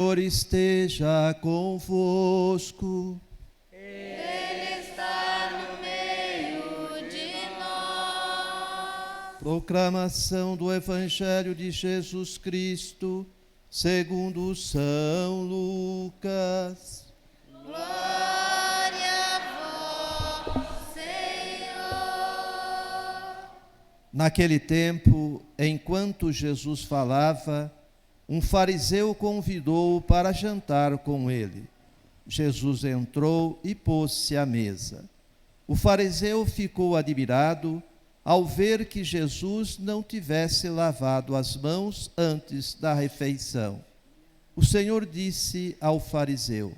Senhor esteja convosco. Ele está no meio de nós. Proclamação do Evangelho de Jesus Cristo, segundo São Lucas. Glória a vós, Senhor. Naquele tempo, enquanto Jesus falava, um fariseu convidou-o para jantar com ele. Jesus entrou e pôs-se à mesa. O fariseu ficou admirado ao ver que Jesus não tivesse lavado as mãos antes da refeição. O Senhor disse ao fariseu: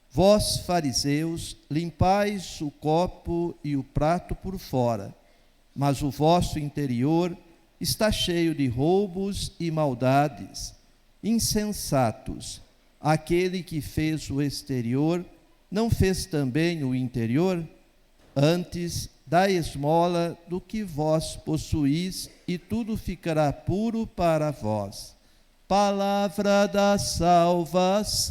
Vós, fariseus, limpais o copo e o prato por fora, mas o vosso interior está cheio de roubos e maldades. Insensatos, aquele que fez o exterior, não fez também o interior? Antes, dai esmola do que vós possuís, e tudo ficará puro para vós. Palavra da salvação.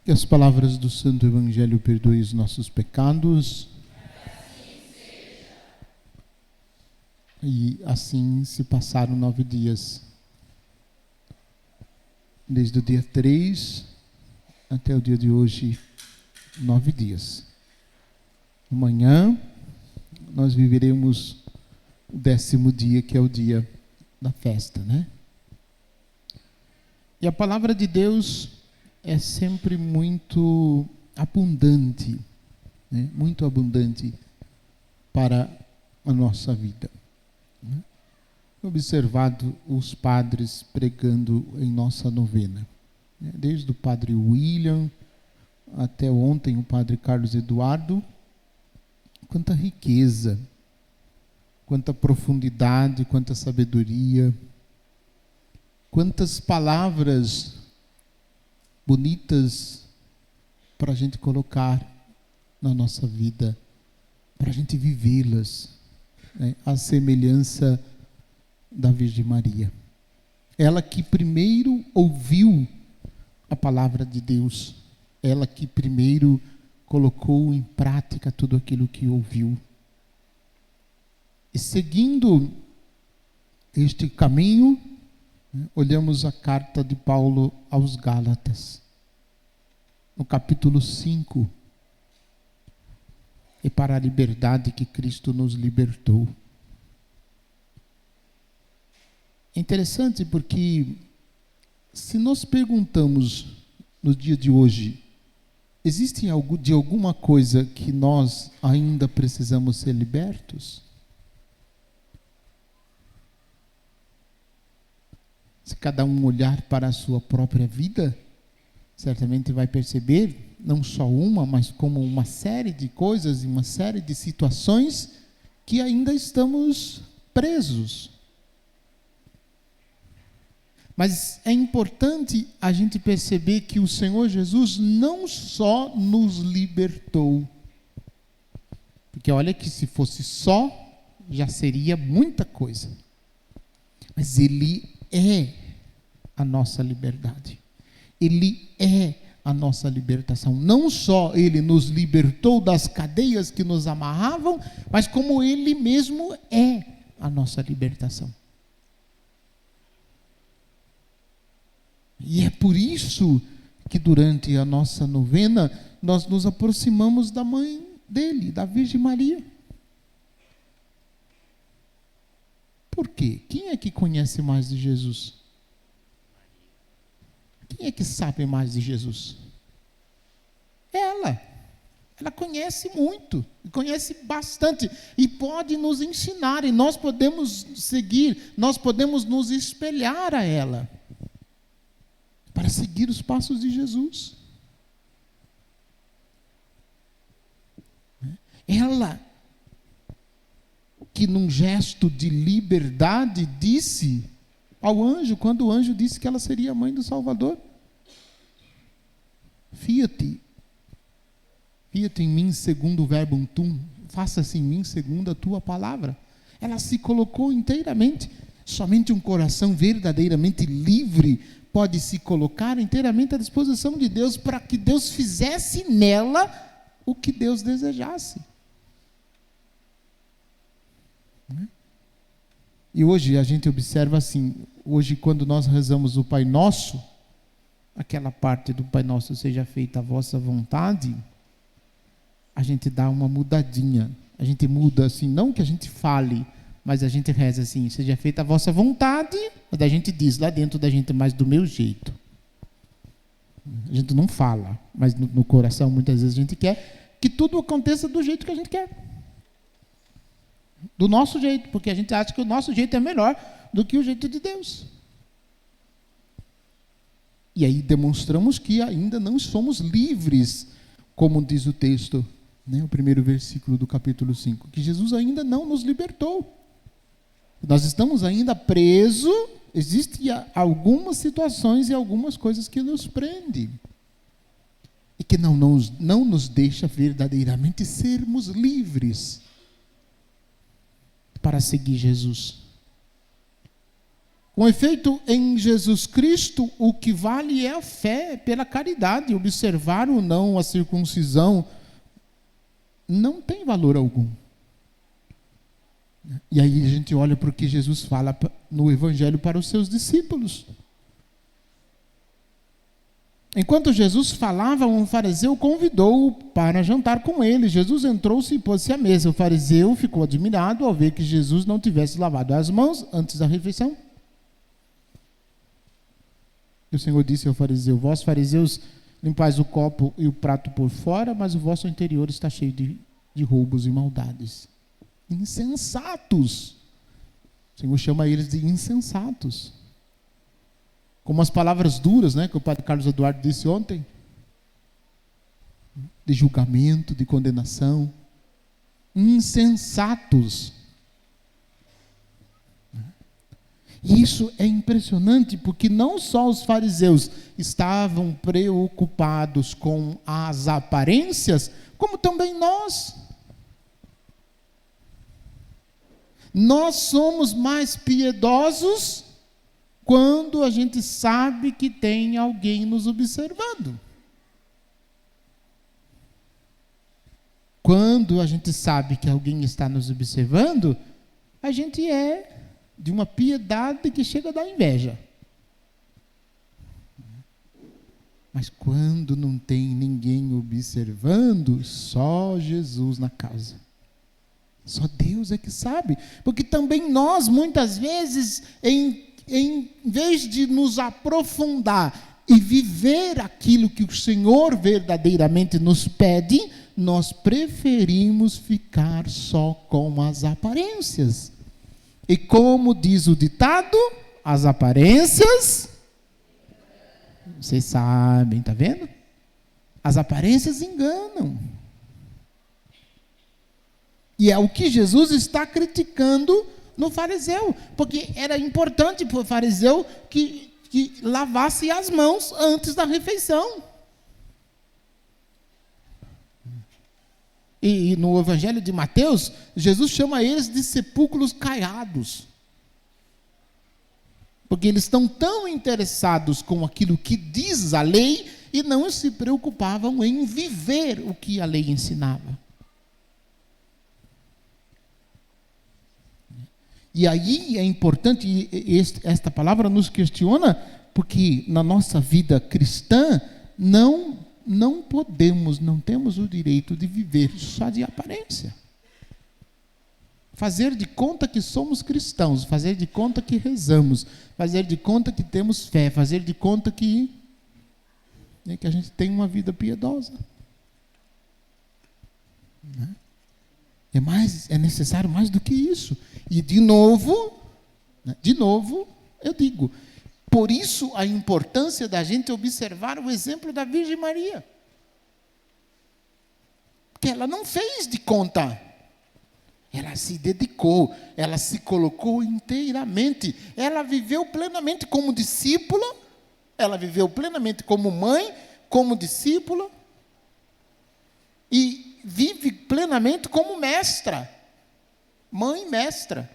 Que as palavras do Santo Evangelho perdoem os nossos pecados. E assim se passaram 9 dias. Desde o dia 3 até o dia de hoje, 9 dias. Amanhã nós viveremos o 10º dia, que é o dia da festa, né? E a palavra de Deus é sempre muito abundante, né? Muito abundante para a nossa vida. Né? Observado os padres pregando em nossa novena, né? Desde o padre William até ontem o padre Carlos Eduardo, quanta riqueza, quanta profundidade, quanta sabedoria, quantas palavras bonitas para a gente colocar na nossa vida, para a gente vivê-las, né? À semelhança da Virgem Maria. Ela que primeiro ouviu a palavra de Deus, ela que primeiro colocou em prática tudo aquilo que ouviu. E seguindo este caminho, olhamos a carta de Paulo aos Gálatas, no capítulo 5. É para a liberdade que Cristo nos libertou. É interessante porque, se nós perguntamos no dia de hoje, existe algo de alguma coisa que nós ainda precisamos ser libertos? Se cada um olhar para a sua própria vida, certamente vai perceber, não só uma, mas como uma série de coisas, uma série de situações que ainda estamos presos. Mas é importante a gente perceber que o Senhor Jesus não só nos libertou, porque olha que se fosse só, já seria muita coisa, mas Ele é a nossa liberdade. Ele é a nossa libertação. Não só Ele nos libertou das cadeias que nos amarravam, mas como Ele mesmo é a nossa libertação. E é por isso que durante a nossa novena nós nos aproximamos da mãe dele, da Virgem Maria. Por quê? Quem é que conhece mais de Jesus? Quem é que sabe mais de Jesus? Ela. Ela conhece muito, conhece bastante e pode nos ensinar, e nós podemos seguir, nós podemos nos espelhar a ela para seguir os passos de Jesus. Ela que num gesto de liberdade disse ao anjo, quando o anjo disse que ela seria a mãe do Salvador: Fiat em mim segundo o verbum tuum, faça-se em mim segundo a tua palavra. Ela se colocou inteiramente. Somente um coração verdadeiramente livre pode se colocar inteiramente à disposição de Deus, para que Deus fizesse nela o que Deus desejasse. E hoje a gente observa assim, hoje quando nós rezamos o Pai Nosso, aquela parte do Pai Nosso, seja feita a vossa vontade, a gente dá uma mudadinha, a gente muda assim, não que a gente fale, mas a gente reza assim: seja feita a vossa vontade, mas a gente diz lá dentro da gente, mas do meu jeito. A gente não fala, mas no coração muitas vezes a gente quer que tudo aconteça do jeito que a gente quer, do nosso jeito, porque a gente acha que o nosso jeito é melhor do que o jeito de Deus. E aí demonstramos que ainda não somos livres, como diz o texto, o primeiro versículo do capítulo 5, que Jesus ainda não nos libertou. Nós estamos ainda presos, existem algumas situações e algumas coisas que nos prendem, e que não nos deixa verdadeiramente sermos livres para seguir Jesus. Com efeito, em Jesus Cristo, o que vale é a fé pela caridade. Observar ou não a circuncisão não tem valor algum. E aí a gente olha para o que Jesus fala no Evangelho para os seus discípulos. Enquanto Jesus falava, um fariseu convidou-o para jantar com ele. Jesus entrou-se e pôs-se à mesa. O fariseu ficou admirado ao ver que Jesus não tivesse lavado as mãos antes da refeição. E o Senhor disse ao fariseu: vós, fariseus, limpais o copo e o prato por fora, mas o vosso interior está cheio de roubos e maldades. Insensatos. O Senhor chama eles de insensatos. Como as palavras duras, que o padre Carlos Eduardo disse ontem, de julgamento, de condenação. Insensatos. E isso é impressionante, porque não só os fariseus estavam preocupados com as aparências, como também nós. Nós somos mais piedosos quando a gente sabe que tem alguém nos observando. Quando a gente sabe que alguém está nos observando, a gente é de uma piedade que chega a dar inveja. Mas quando não tem ninguém observando, só Jesus na casa. Só Deus é que sabe. Porque também nós, muitas vezes, em vez de nos aprofundar e viver aquilo que o Senhor verdadeiramente nos pede, nós preferimos ficar só com as aparências. E como diz o ditado, as aparências, vocês sabem, está vendo? As aparências enganam. E é o que Jesus está criticando no fariseu, porque era importante para o fariseu que lavasse as mãos antes da refeição. E no Evangelho de Mateus, Jesus chama eles de sepulcros caiados. Porque eles estão tão interessados com aquilo que diz a lei e não se preocupavam em viver o que a lei ensinava. E aí é importante, e esta palavra nos questiona, porque na nossa vida cristã não temos o direito de viver só de aparência. Fazer de conta que somos cristãos, fazer de conta que rezamos, fazer de conta que temos fé, fazer de conta que a gente tem uma vida piedosa. É necessário mais do que isso. E de novo, eu digo, por isso a importância da gente observar o exemplo da Virgem Maria. Porque ela não fez de conta. Ela se dedicou, ela se colocou inteiramente, ela viveu plenamente como discípula, ela viveu plenamente como mãe, como discípula, e vive plenamente como mestra, mãe mestra.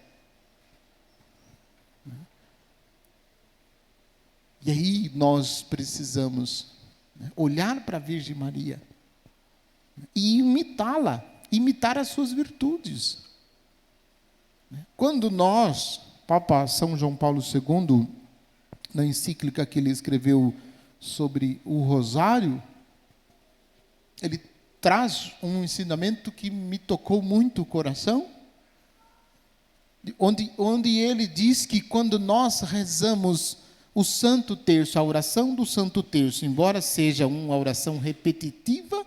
E aí nós precisamos olhar para a Virgem Maria e imitá-la, imitar as suas virtudes. Quando nós, Papa São João Paulo II, na encíclica que ele escreveu sobre o Rosário, ele traz um ensinamento que me tocou muito o coração, onde ele diz que quando nós rezamos o Santo Terço, a oração do Santo Terço, embora seja uma oração repetitiva,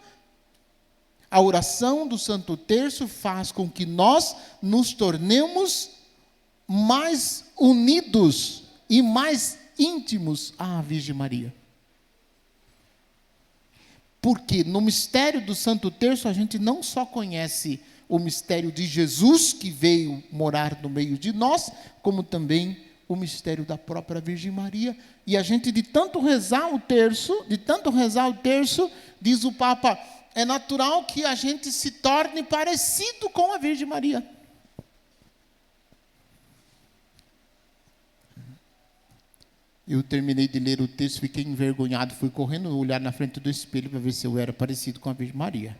a oração do Santo Terço faz com que nós nos tornemos mais unidos e mais íntimos à Virgem Maria. Porque no mistério do Santo Terço a gente não só conhece o mistério de Jesus que veio morar no meio de nós, como também o mistério da própria Virgem Maria. E a gente de tanto rezar o terço, diz o Papa, é natural que a gente se torne parecido com a Virgem Maria. Eu terminei de ler o texto, fiquei envergonhado, fui correndo olhar na frente do espelho para ver se eu era parecido com a Virgem Maria.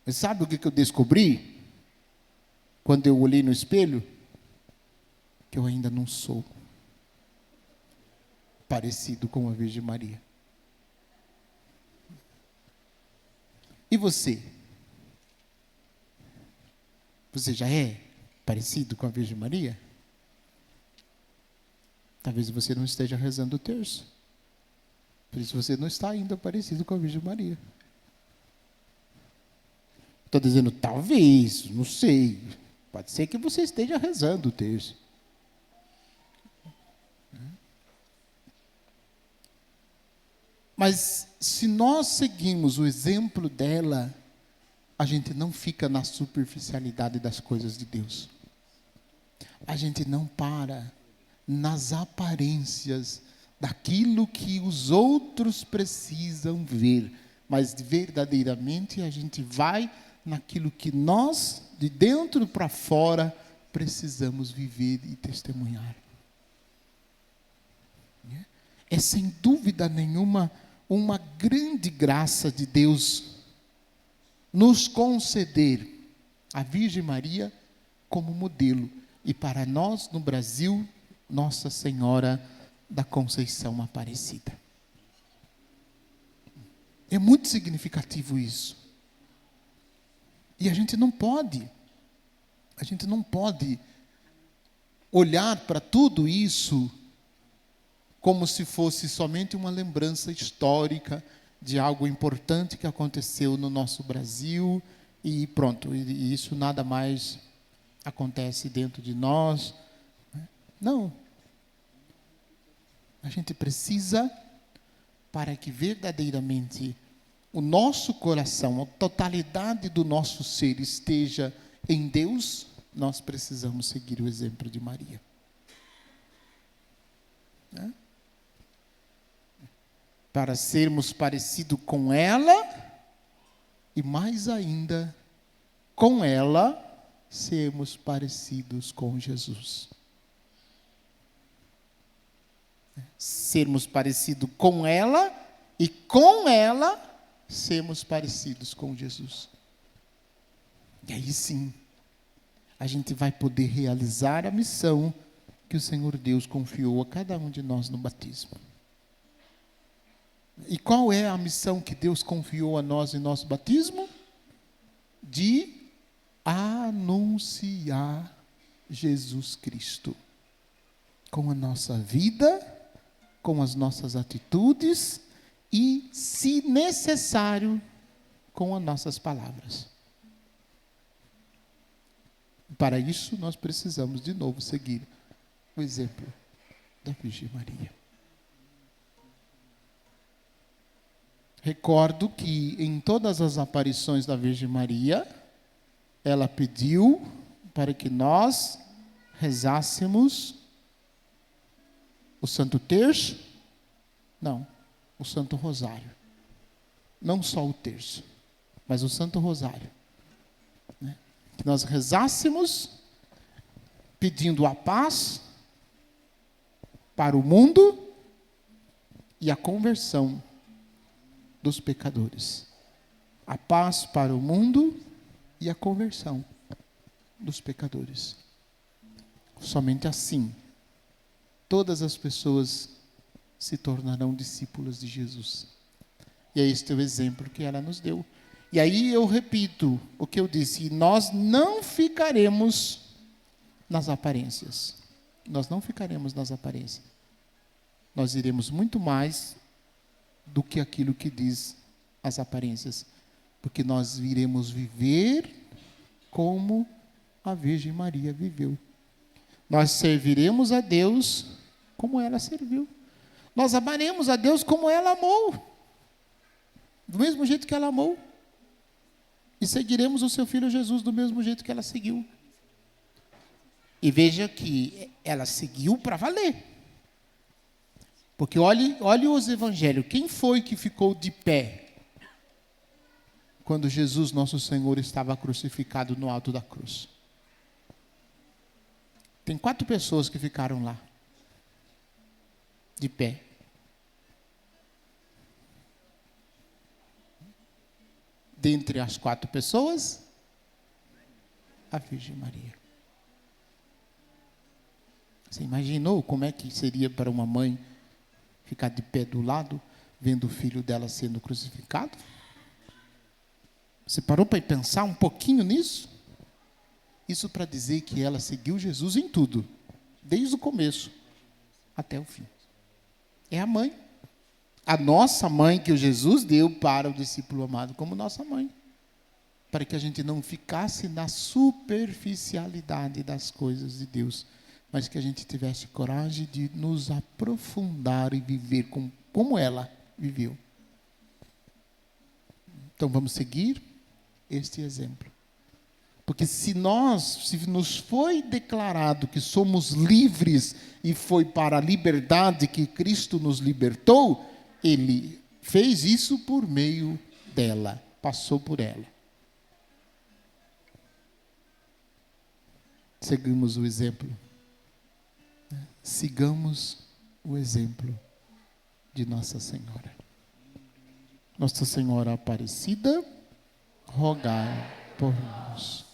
E sabe o que eu descobri? Quando eu olhei no espelho? Que eu ainda não sou parecido com a Virgem Maria. E você? Você já é parecido com a Virgem Maria? Talvez você não esteja rezando o terço. Por isso você não está ainda parecido com a Virgem Maria. Estou dizendo talvez, não sei. Pode ser que você esteja rezando o terço. Mas se nós seguimos o exemplo dela, a gente não fica na superficialidade das coisas de Deus. A gente não para nas aparências daquilo que os outros precisam ver, mas verdadeiramente a gente vai naquilo que nós, de dentro para fora, precisamos viver e testemunhar. É sem dúvida nenhuma uma grande graça de Deus nos conceder a Virgem Maria como modelo. E para nós, no Brasil, Nossa Senhora da Conceição Aparecida. É muito significativo isso. E a gente não pode olhar para tudo isso como se fosse somente uma lembrança histórica de algo importante que aconteceu no nosso Brasil e pronto, e isso nada mais acontece dentro de nós. Não. A gente precisa, para que verdadeiramente o nosso coração, a totalidade do nosso ser esteja em Deus, nós precisamos seguir o exemplo de Maria. Para sermos parecidos com ela e mais ainda, com ela, sermos parecidos com Jesus. Sermos parecidos com ela e com ela sermos parecidos com Jesus. E aí sim, a gente vai poder realizar a missão que o Senhor Deus confiou a cada um de nós no batismo. E qual é a missão que Deus confiou a nós em nosso batismo? De anunciar Jesus Cristo. Com a nossa vida, com as nossas atitudes e, se necessário, com as nossas palavras. Para isso, nós precisamos de novo seguir o exemplo da Virgem Maria. recordo que em todas as aparições da Virgem Maria, ela pediu para que nós rezássemos o Santo Terço, não, o Santo Rosário. Não só o terço, mas o Santo Rosário. Né? Que nós rezássemos pedindo a paz para o mundo e a conversão dos pecadores. A paz para o mundo e a conversão dos pecadores. Somente assim, todas as pessoas se tornarão discípulas de Jesus. E é este o exemplo que ela nos deu. E aí eu repito o que eu disse: nós não ficaremos nas aparências. Nós não ficaremos nas aparências. Nós iremos muito mais do que aquilo que diz as aparências. Porque nós iremos viver como a Virgem Maria viveu. Nós serviremos a Deus como ela serviu. Nós amaremos a Deus como ela amou. Do mesmo jeito que ela amou. E seguiremos o seu Filho Jesus do mesmo jeito que ela seguiu. E veja que ela seguiu para valer. Porque olhe os evangelhos. Quem foi que ficou de pé quando Jesus, nosso Senhor, estava crucificado no alto da cruz? Tem 4 pessoas que ficaram lá, de pé. Dentre as 4 pessoas, a Virgem Maria. Você imaginou como é que seria para uma mãe ficar de pé do lado, vendo o filho dela sendo crucificado? Você parou para pensar um pouquinho nisso? Isso para dizer que ela seguiu Jesus em tudo, desde o começo até o fim. É a mãe. A nossa mãe que o Jesus deu para o discípulo amado como nossa mãe. Para que a gente não ficasse na superficialidade das coisas de Deus, mas que a gente tivesse coragem de nos aprofundar e viver como ela viveu. Então vamos seguir este exemplo. Porque se nos foi declarado que somos livres e foi para a liberdade que Cristo nos libertou, Ele fez isso por meio dela, passou por ela. Seguimos o exemplo. Sigamos o exemplo de Nossa Senhora. Nossa Senhora Aparecida, rogai por nós.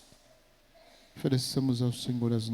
Ofereçamos ao Senhor as nossas